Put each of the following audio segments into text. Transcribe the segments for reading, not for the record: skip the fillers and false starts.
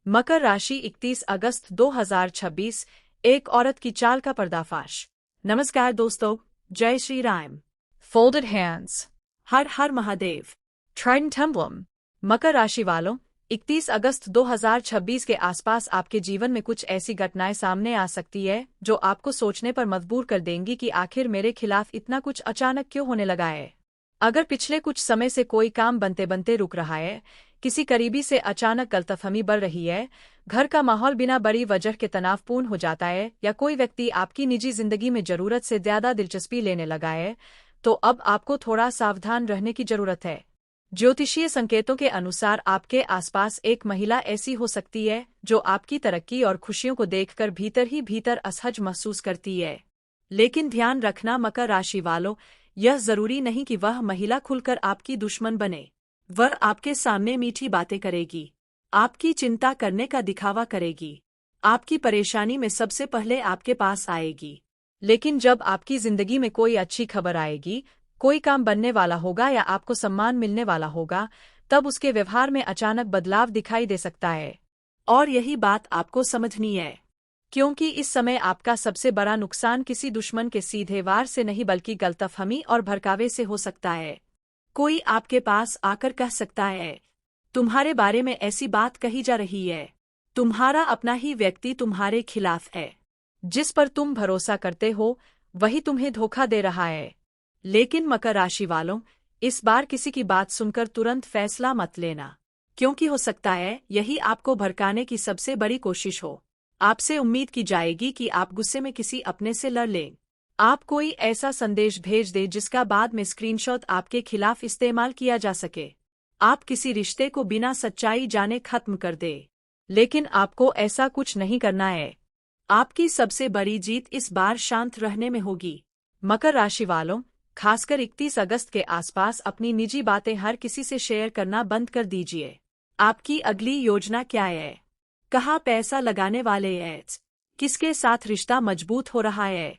मकर राशि 31 अगस्त 2026। एक औरत की चाल का पर्दाफाश। नमस्कार दोस्तों, जय श्री राम। Folded hands. हर हर महादेव। Trident emblem. मकर राशि वालों, 31 अगस्त 2026 के आसपास आपके जीवन में कुछ ऐसी घटनाएं सामने आ सकती है जो आपको सोचने पर मजबूर कर देंगी कि आखिर मेरे खिलाफ इतना कुछ अचानक क्यों होने लगा है। अगर पिछले कुछ समय से कोई काम बनते बनते रुक रहा है, किसी करीबी से अचानक गलतफहमी बढ़ रही है, घर का माहौल बिना बड़ी वजह के तनावपूर्ण हो जाता है, या कोई व्यक्ति आपकी निजी जिंदगी में जरूरत से ज्यादा दिलचस्पी लेने लगा है, तो अब आपको थोड़ा सावधान रहने की जरूरत है। ज्योतिषीय संकेतों के अनुसार आपके आसपास एक महिला ऐसी हो सकती है जो आपकी तरक्की और खुशियों को देखकर भीतर ही भीतर असहज महसूस करती है। लेकिन ध्यान रखना मकर राशि वालों, यह जरूरी नहीं कि वह महिला खुलकर आपकी दुश्मन बने। वह आपके सामने मीठी बातें करेगी, आपकी चिंता करने का दिखावा करेगी, आपकी परेशानी में सबसे पहले आपके पास आएगी। लेकिन जब आपकी जिंदगी में कोई अच्छी खबर आएगी, कोई काम बनने वाला होगा या आपको सम्मान मिलने वाला होगा, तब उसके व्यवहार में अचानक बदलाव दिखाई दे सकता है। और यही बात आपको समझनी है, क्योंकि इस समय आपका सबसे बड़ा नुकसान किसी दुश्मन के सीधे वार से नहीं बल्कि गलतफहमी और भड़कावे से हो सकता है। कोई आपके पास आकर कह सकता है, तुम्हारे बारे में ऐसी बात कही जा रही है, तुम्हारा अपना ही व्यक्ति तुम्हारे खिलाफ है, जिस पर तुम भरोसा करते हो वही तुम्हें धोखा दे रहा है। लेकिन मकर राशि वालों, इस बार किसी की बात सुनकर तुरंत फैसला मत लेना, क्योंकि हो सकता है यही आपको भड़काने की सबसे बड़ी कोशिश हो। आपसे उम्मीद की जाएगी कि आप गुस्से में किसी अपने से लड़ लें। आप कोई ऐसा संदेश भेज दे जिसका बाद में स्क्रीनशॉट आपके खिलाफ इस्तेमाल किया जा सके। आप किसी रिश्ते को बिना सच्चाई जाने खत्म कर दे। लेकिन आपको ऐसा कुछ नहीं करना है। आपकी सबसे बड़ी जीत इस बार शांत रहने में होगी। मकर राशि वालों, खासकर 31 अगस्त के आसपास अपनी निजी बातें हर किसी से शेयर करना बंद कर दीजिए। आपकी अगली योजना क्या है? कहाँ पैसा लगाने वाले हैं? किसके साथ रिश्ता मजबूत हो रहा है?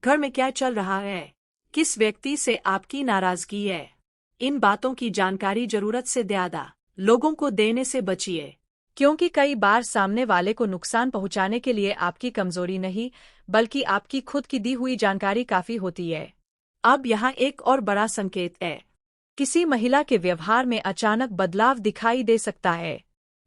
घर में क्या चल रहा है? किस व्यक्ति से आपकी नाराजगी है? इन बातों की जानकारी जरूरत से ज्यादा लोगों को देने से बचिए, क्योंकि कई बार सामने वाले को नुकसान पहुंचाने के लिए आपकी कमजोरी नहीं बल्कि आपकी खुद की दी हुई जानकारी काफी होती है। अब यहाँ एक और बड़ा संकेत है। किसी महिला के व्यवहार में अचानक बदलाव दिखाई दे सकता है।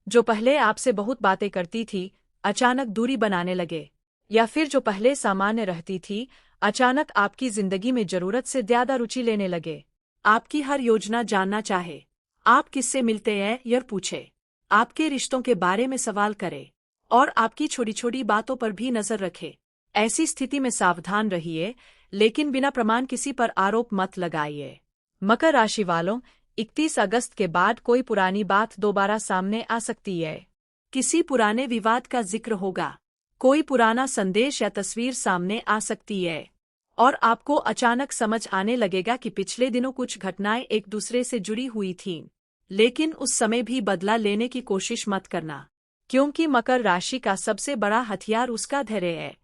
जो पहले आपसे बहुत बातें करती थी, अचानक दूरी बनाने लगे, या फिर जो पहले सामान्य रहती थी, अचानक आपकी जिंदगी में जरूरत से ज्यादा रुचि लेने लगे। आपकी हर योजना जानना चाहे, आप किससे मिलते हैं यह पूछे, आपके रिश्तों के बारे में सवाल करे, और आपकी छोटी छोटी बातों पर भी नजर रखे। ऐसी स्थिति में सावधान रहिए, लेकिन बिना प्रमाण किसी पर आरोप मत लगाइए। मकर राशि वालों, 31 अगस्त के बाद कोई पुरानी बात दोबारा सामने आ सकती है। किसी पुराने विवाद का जिक्र होगा, कोई पुराना संदेश या तस्वीर सामने आ सकती है, और आपको अचानक समझ आने लगेगा कि पिछले दिनों कुछ घटनाएं एक दूसरे से जुड़ी हुई थीं। लेकिन उस समय भी बदला लेने की कोशिश मत करना, क्योंकि मकर राशि का सबसे बड़ा हथियार उसका धैर्य है।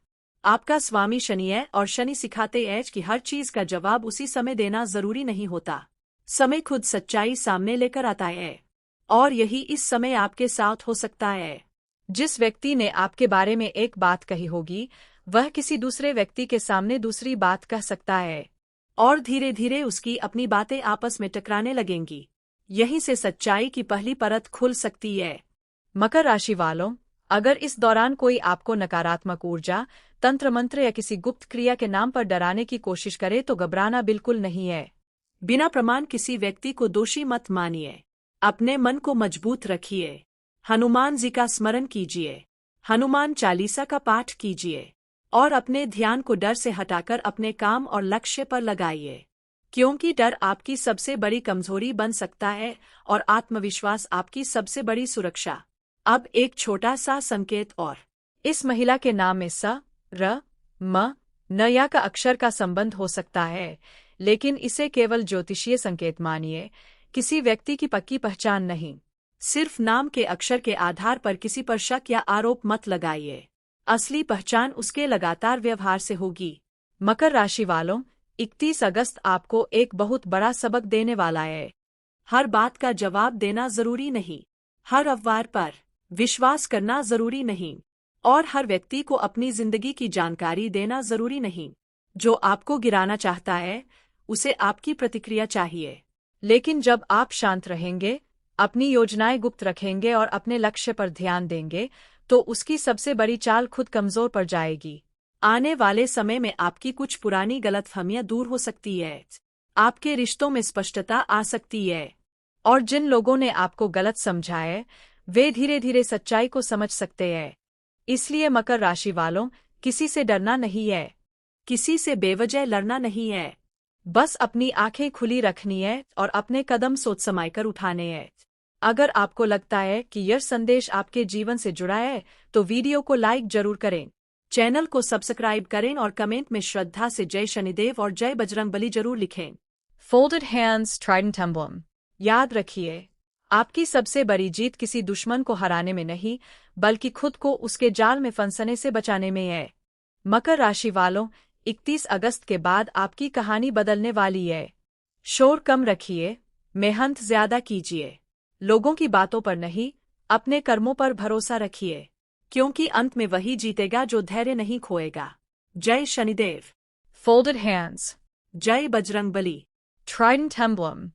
आपका स्वामी शनि है, और शनि सिखाते हैं कि हर चीज का जवाब उसी समय देना जरूरी नहीं होता। समय खुद सच्चाई सामने लेकर आता है, और यही इस समय आपके साथ हो सकता है। जिस व्यक्ति ने आपके बारे में एक बात कही होगी, वह किसी दूसरे व्यक्ति के सामने दूसरी बात कह सकता है, और धीरे धीरे उसकी अपनी बातें आपस में टकराने लगेंगी। यहीं से सच्चाई की पहली परत खुल सकती है। मकर राशि वालों, अगर इस दौरान कोई आपको नकारात्मक ऊर्जा, तंत्र मंत्र या किसी गुप्त क्रिया के नाम पर डराने की कोशिश करे तो घबराना बिल्कुल नहीं है। बिना प्रमाण किसी व्यक्ति को दोषी मत मानिए। अपने मन को मजबूत रखिए। हनुमान जी का स्मरण कीजिए, हनुमान चालीसा का पाठ कीजिए, और अपने ध्यान को डर से हटाकर अपने काम और लक्ष्य पर लगाइए, क्योंकि डर आपकी सबसे बड़ी कमजोरी बन सकता है और आत्मविश्वास आपकी सबसे बड़ी सुरक्षा। अब एक छोटा सा संकेत और। इस महिला के नाम में स, र, म, न या का अक्षर का संबंध हो सकता है, लेकिन इसे केवल ज्योतिषीय संकेत मानिए, किसी व्यक्ति की पक्की पहचान नहीं। सिर्फ नाम के अक्षर के आधार पर किसी पर शक या आरोप मत लगाइए। असली पहचान उसके लगातार व्यवहार से होगी। मकर राशि वालों, 31 अगस्त आपको एक बहुत बड़ा सबक देने वाला है। हर बात का जवाब देना जरूरी नहीं। हर अफवाह पर विश्वास करना जरूरी नहीं, और हर व्यक्ति को अपनी जिंदगी की जानकारी देना जरूरी नहीं। जो आपको गिराना चाहता है, उसे आपकी प्रतिक्रिया चाहिए। लेकिन जब आप शांत रहेंगे, अपनी योजनाएं गुप्त रखेंगे और अपने लक्ष्य पर ध्यान देंगे, तो उसकी सबसे बड़ी चाल खुद कमजोर पड़ जाएगी। आने वाले समय में आपकी कुछ पुरानी गलतफहमियां दूर हो सकती है। आपके रिश्तों में स्पष्टता आ सकती है। और जिन लोगों ने आपको गलत समझा है, वे धीरे धीरे सच्चाई को समझ सकते हैं। इसलिए मकर राशि वालों, किसी से डरना नहीं है, किसी से बेवजह लड़ना नहीं है। बस अपनी आंखें खुली रखनी है और अपने कदम सोच समझ कर उठाने हैं। अगर आपको लगता है कि यह संदेश आपके जीवन से जुड़ा है, तो वीडियो को लाइक जरूर करें, चैनल को सब्सक्राइब करें और कमेंट में श्रद्धा से जय शनिदेव और जय बजरंगबली जरूर लिखें। Folded hands, trident emblem. याद रखिए, आपकी सबसे बड़ी जीत किसी दुश्मन को हराने में नहीं, बल्कि खुद को उसके जाल में फंसने से बचाने में है। मकर राशि वालों, 31 अगस्त के बाद आपकी कहानी बदलने वाली है। शोर कम रखिए, मेहनत ज्यादा कीजिए। लोगों की बातों पर नहीं, अपने कर्मों पर भरोसा रखिए, क्योंकि अंत में वही जीतेगा जो धैर्य नहीं खोएगा। जय शनिदेव। Folded hands, जय बजरंगबली। trident emblem.